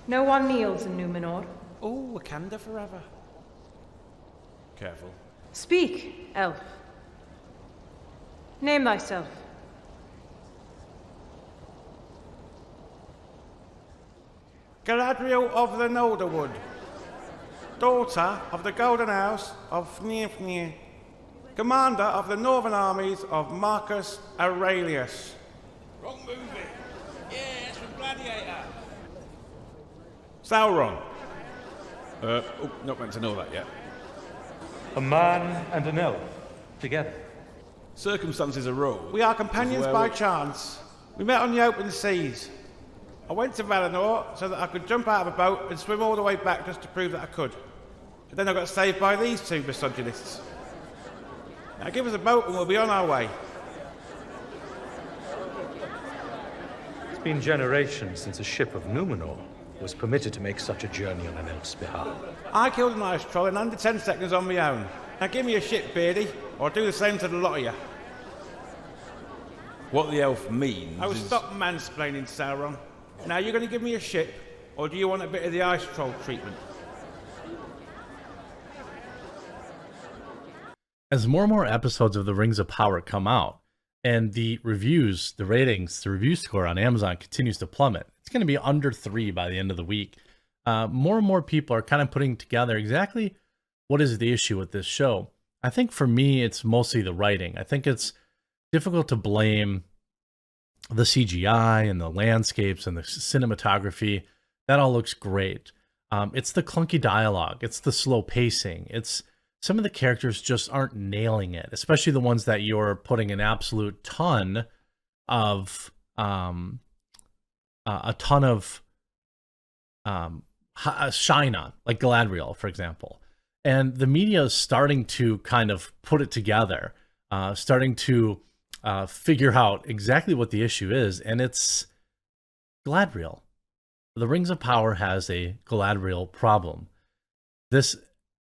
No one kneels in Numenor. Oh, Wakanda forever. Careful. Speak, elf. Name thyself. Galadriel of the Norderwood, daughter of the Golden House of Fnir, commander of the northern armies of Marcus Aurelius. Wrong movie. Yeah, that's from Gladiator. Sauron. Not meant to know that yet. A man and an elf, together. Circumstances arose. We are companions by chance. We met on the open seas. I went to Valinor so that I could jump out of a boat and swim all the way back just to prove that I could. But then I got saved by these two misogynists. Now give us a boat and we'll be on our way. It's been generations since a ship of Numenor was permitted to make such a journey on an elf's behalf. I killed an ice troll in under 10 seconds on my own. Now give me a ship, Beardy, or I'll do the same to the lot of you. What the elf means I will is... stop mansplaining, Sauron. Now, you're going to give me a ship, or do you want a bit of the ice troll treatment? As more and more episodes of The Rings of Power come out, and the reviews, the ratings, the review score on Amazon continues to plummet, it's going to be under 3 by the end of the week. More and more people are kind of putting together exactly what is the issue with this show. I think for me, it's mostly the writing. I think it's difficult to blame the CGI and the landscapes and the cinematography. That all looks great. It's the clunky dialogue. It's the slow pacing. It's some of the characters just aren't nailing it, especially the ones that you're putting an absolute ton of shine on, like Galadriel, for example. And the media is starting to kind of put it together, starting to figure out exactly what the issue is, and it's Galadriel. The Rings of Power has a Galadriel problem. We're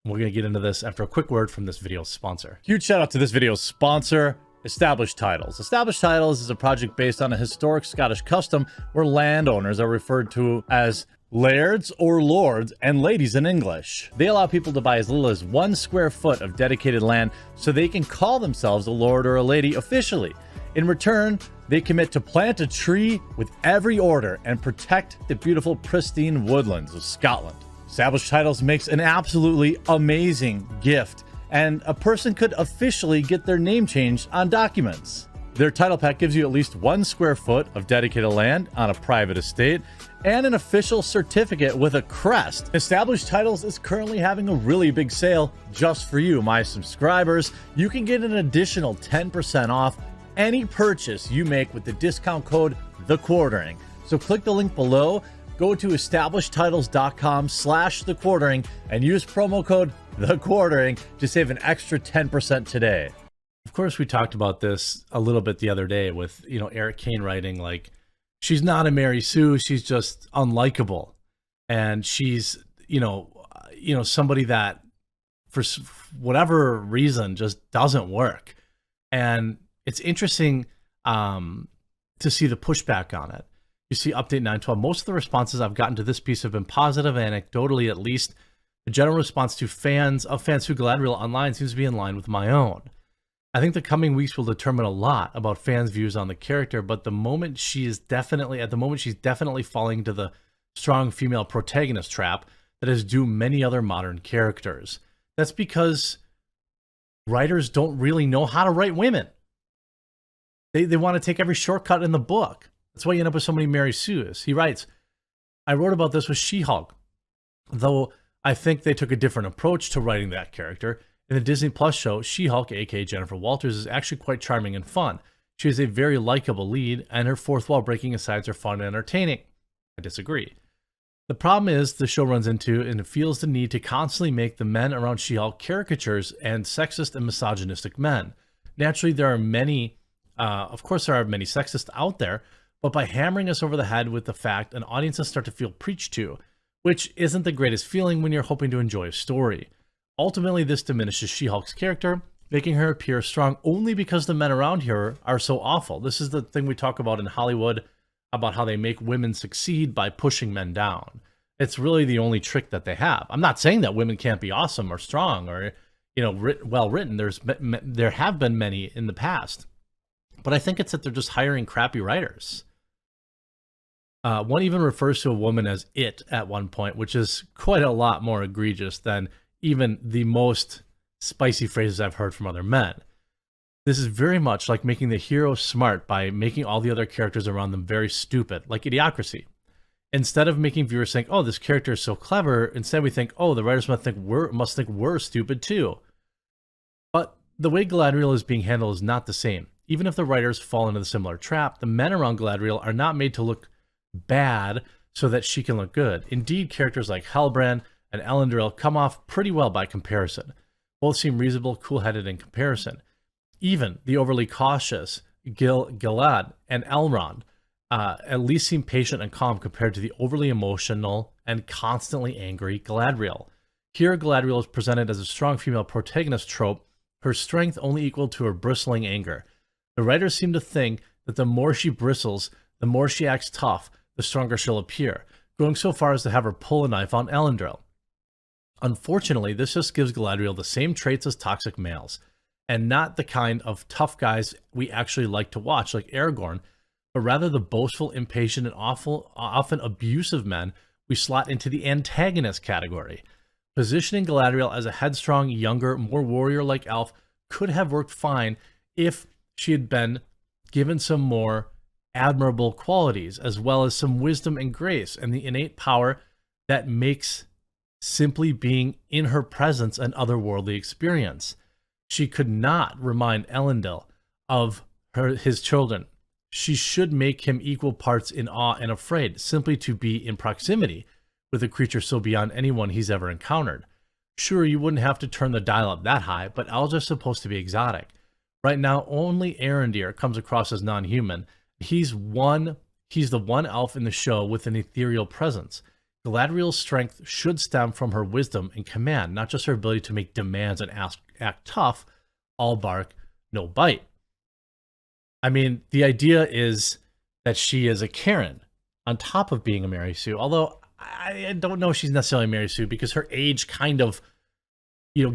going to get into this after a quick word from this video's sponsor. Huge shout out to this video's sponsor, Established Titles. Established Titles is a project based on a historic Scottish custom where landowners are referred to as lairds or lords and ladies in English. They allow people to buy as little as 1 square foot of dedicated land so they can call themselves a lord or a lady officially. In return, they commit to plant a tree with every order and protect the beautiful, pristine woodlands of Scotland. Established Titles makes an absolutely amazing gift, and a person could officially get their name changed on documents. Their title pack gives you at least 1 square foot of dedicated land on a private estate and an official certificate with a crest. Established Titles is currently having a really big sale just for you, my subscribers. You can get an additional 10% off any purchase you make with the discount code THEQUARTERING. So click the link below, go to establishedtitles.com/thequartering and use promo code THEQUARTERING to save an extra 10% today. Of course, we talked about this a little bit the other day with, Eric Kane writing like, she's not a Mary Sue, she's just unlikable. And she's, somebody that for whatever reason just doesn't work. And it's interesting to see the pushback on it. You see update 912. Most of the responses I've gotten to this piece have been positive, anecdotally at least. The general response to fans who Galadriel online seems to be in line with my own. I think the coming weeks will determine a lot about fans' views on the character, but at the moment she's definitely falling into the strong female protagonist trap that is due many other modern characters. That's because writers don't really know how to write women. They want to take every shortcut in the book. That's why you end up with so many Mary Sues. He writes, I wrote about this with She-Hulk, though I think they took a different approach to writing that character. In the Disney Plus show, She-Hulk, aka Jennifer Walters, is actually quite charming and fun. She is a very likable lead, and her fourth wall breaking asides are fun and entertaining. I disagree. The problem is the show runs into and it feels the need to constantly make the men around She-Hulk caricatures and sexist and misogynistic men. Naturally, there are many sexists out there, but by hammering us over the head with the fact an audiences start to feel preached to, which isn't the greatest feeling when you're hoping to enjoy a story. Ultimately, this diminishes She-Hulk's character, making her appear strong only because the men around her are so awful. This is the thing we talk about in Hollywood, about how they make women succeed by pushing men down. It's really the only trick that they have. I'm not saying that women can't be awesome or strong or, well written. There have been many in the past, but I think it's that they're just hiring crappy writers. One even refers to a woman as it at one point, which is quite a lot more egregious than even the most spicy phrases I've heard from other men. This is very much like making the hero smart by making all the other characters around them very stupid, like Idiocracy. Instead of making viewers think, oh, this character is so clever, instead we think, oh, the writers must think we're stupid too. But the way Galadriel is being handled is not the same. Even if the writers fall into the similar trap, the men around Galadriel are not made to look bad so that she can look good. Indeed, characters like Halbrand and Elendil come off pretty well by comparison. Both seem reasonable, cool-headed in comparison. Even the overly cautious Gilad and Elrond at least seem patient and calm compared to the overly emotional and constantly angry Galadriel. Here, Galadriel is presented as a strong female protagonist trope, her strength only equal to her bristling anger. The writers seem to think that the more she bristles, the more she acts tough, the stronger she'll appear, going so far as to have her pull a knife on Elendil. Unfortunately, this just gives Galadriel the same traits as toxic males, and not the kind of tough guys we actually like to watch, like Aragorn, but rather the boastful, impatient, and often abusive men we slot into the antagonist category. Positioning Galadriel as a headstrong, younger, more warrior-like elf could have worked fine if she had been given some more admirable qualities, as well as some wisdom and grace, and the innate power that makes simply being in her presence an otherworldly experience. She could not remind Elendil of his children. She should make him equal parts in awe and afraid, simply to be in proximity with a creature so beyond anyone he's ever encountered. Sure, you wouldn't have to turn the dial up that high, but elves are supposed to be exotic. Right now, only Arondir comes across as non-human. He's the one elf in the show with an ethereal presence. Galadriel's strength should stem from her wisdom and command, not just her ability to make demands and act tough, all bark, no bite. I mean, the idea is that she is a Karen on top of being a Mary Sue, although I don't know if she's necessarily Mary Sue because her age kind of,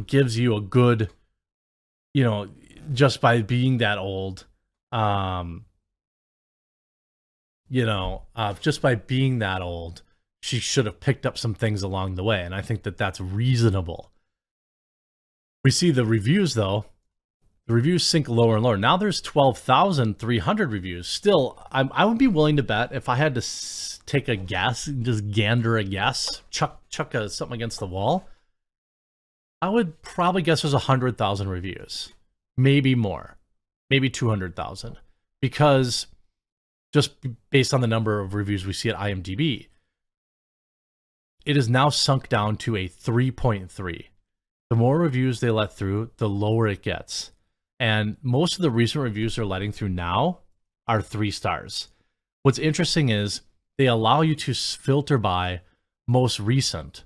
gives you a good, just by being that old, just by being that old, she should have picked up some things along the way. And I think that that's reasonable. We see the reviews, though. The reviews sink lower and lower. Now there's 12,300 reviews. Still, I would be willing to bet if I had to take a guess, just gander a guess, chuck something against the wall, I would probably guess there's 100,000 reviews. Maybe more. Maybe 200,000. Because just based on the number of reviews we see at IMDb, it is now sunk down to a 3.3. The more reviews they let through, the lower it gets. And most of the recent reviews they're letting through now are 3 stars. What's interesting is they allow you to filter by most recent.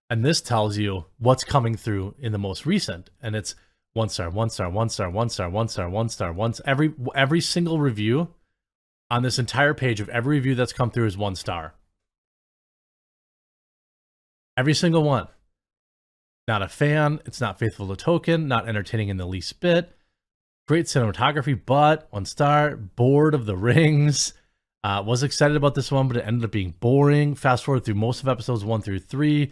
And this tells you what's coming through in the most recent. And it's 1 star, 1 star, 1 star, 1 star, 1 star, 1 star, 1 star. Every single review on this entire page of every review that's come through is 1 star. Every single one. Not a fan. It's not faithful to Tolkien. Not entertaining in the least bit. Great cinematography, but 1 star. Bored of the Rings. Was excited about this one, but it ended up being boring. Fast forward through most of episodes 1 through 3.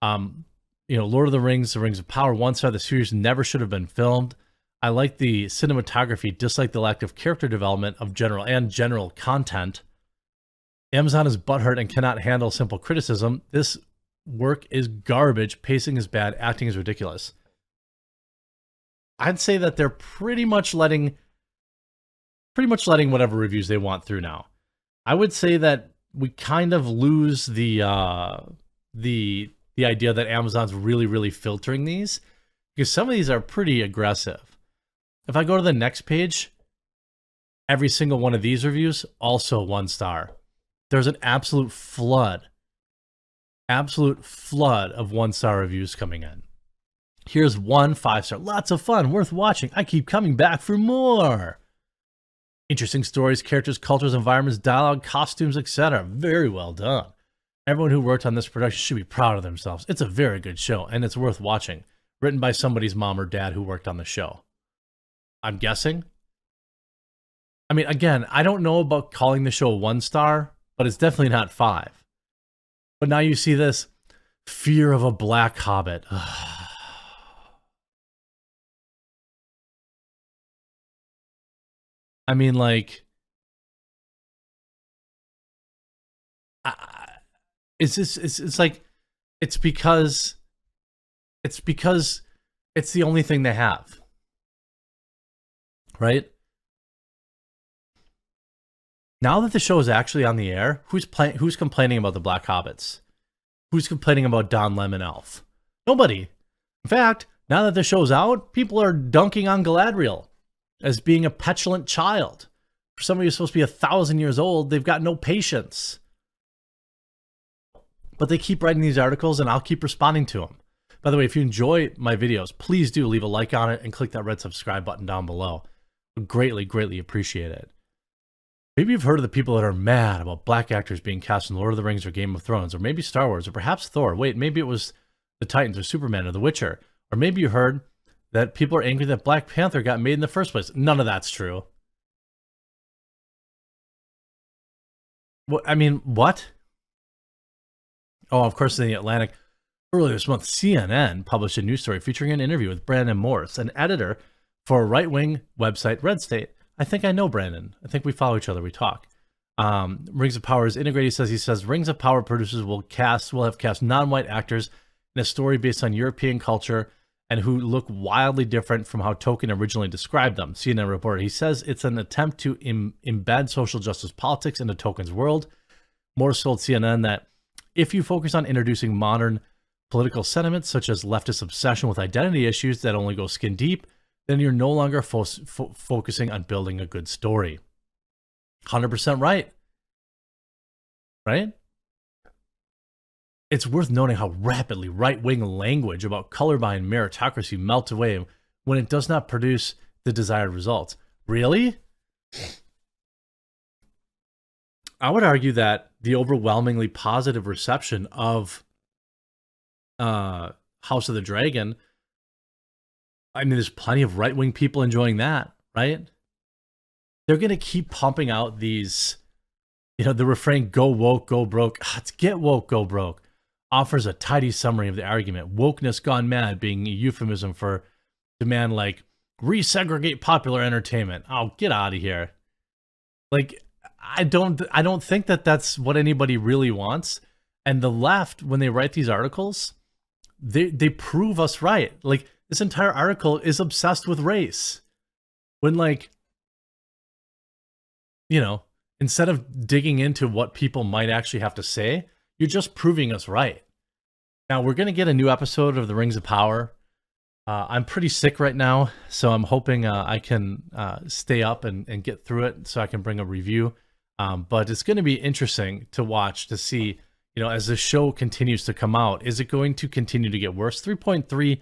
Lord of the Rings of Power, 1 star. The series never should have been filmed. I like the cinematography, dislike the lack of character development of general content. Amazon is butthurt and cannot handle simple criticism. This work is garbage. Pacing is bad. Acting is ridiculous. I'd say that they're pretty much letting whatever reviews they want through now. I would say that we kind of lose the idea that Amazon's really filtering these, because some of these are pretty aggressive. If I go to the next page, every single one of these reviews also 1 star. There's an absolute flood of 1 star reviews coming in. Here's 1 5-star. Lots of fun, worth watching. I keep coming back for more. Interesting stories, characters, cultures, environments, dialogue, costumes, etc. Very well done. Everyone who worked on this production should be proud of themselves. It's a very good show, and it's worth watching. Written by somebody's mom or dad who worked on the show. I'm guessing. I mean, again, I don't know about calling the show 1 star, but it's definitely not 5. But now you see this fear of a black hobbit. I mean, like, it's like, it's because it's the only thing they have, right? Now that the show is actually on the air, who's complaining about the Black Hobbits? Who's complaining about Don Lemon Elf? Nobody. In fact, now that the show's out, people are dunking on Galadriel as being a petulant child. For somebody who's supposed to be 1,000 years old, they've got no patience. But they keep writing these articles, and I'll keep responding to them. By the way, if you enjoy my videos, please do leave a like on it and click that red subscribe button down below. I would greatly, greatly appreciate it. Maybe you've heard of the people that are mad about black actors being cast in Lord of the Rings or Game of Thrones, or maybe Star Wars, or perhaps Thor. Wait, maybe it was the Titans or Superman or The Witcher. Or maybe you heard that people are angry that Black Panther got made in the first place. None of that's true. What? I mean, what? Oh, of course, in the Atlantic. Earlier this month, CNN published a news story featuring an interview with Brandon Morris, an editor for a right-wing website, Red State. I think I know Brandon. I think we follow each other. We talk. Rings of Power is integrated. He says Rings of Power producers will have cast non-white actors in a story based on European culture and who look wildly different from how Tolkien originally described them. CNN reporter. He says it's an attempt to embed social justice politics into Tolkien's world. Morris told CNN that if you focus on introducing modern political sentiments such as leftist obsession with identity issues that only go skin deep, then you're no longer focusing on building a good story. 100% right. Right? It's worth noting how rapidly right-wing language about colorblind meritocracy melts away when it does not produce the desired results. Really? I would argue that the overwhelmingly positive reception of House of the Dragon, I mean, there's plenty of right-wing people enjoying that, right? They're going to keep pumping out these, the refrain, go woke, go broke. It's get woke, go broke, offers a tidy summary of the argument. Wokeness gone mad being a euphemism for demand like resegregate popular entertainment. Oh, get out of here. Like, I don't think that that's what anybody really wants. And the left, when they write these articles, they prove us right. Like, this entire article is obsessed with race. When, like, instead of digging into what people might actually have to say, you're just proving us right. Now, we're going to get a new episode of The Rings of Power. I'm pretty sick right now, so I'm hoping I can stay up and get through it so I can bring a review. But it's going to be interesting to watch, to see, as the show continues to come out, is it going to continue to get worse? 3.3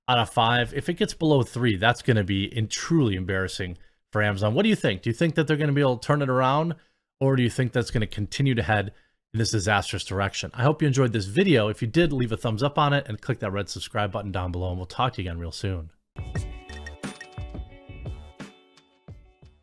out of 5. If it gets below 3, that's going to be truly embarrassing for Amazon. What do you think? Do you think that they're going to be able to turn it around? Or do you think that's going to continue to head in this disastrous direction? I hope you enjoyed this video. If you did, leave a thumbs up on it and click that red subscribe button down below, and we'll talk to you again real soon.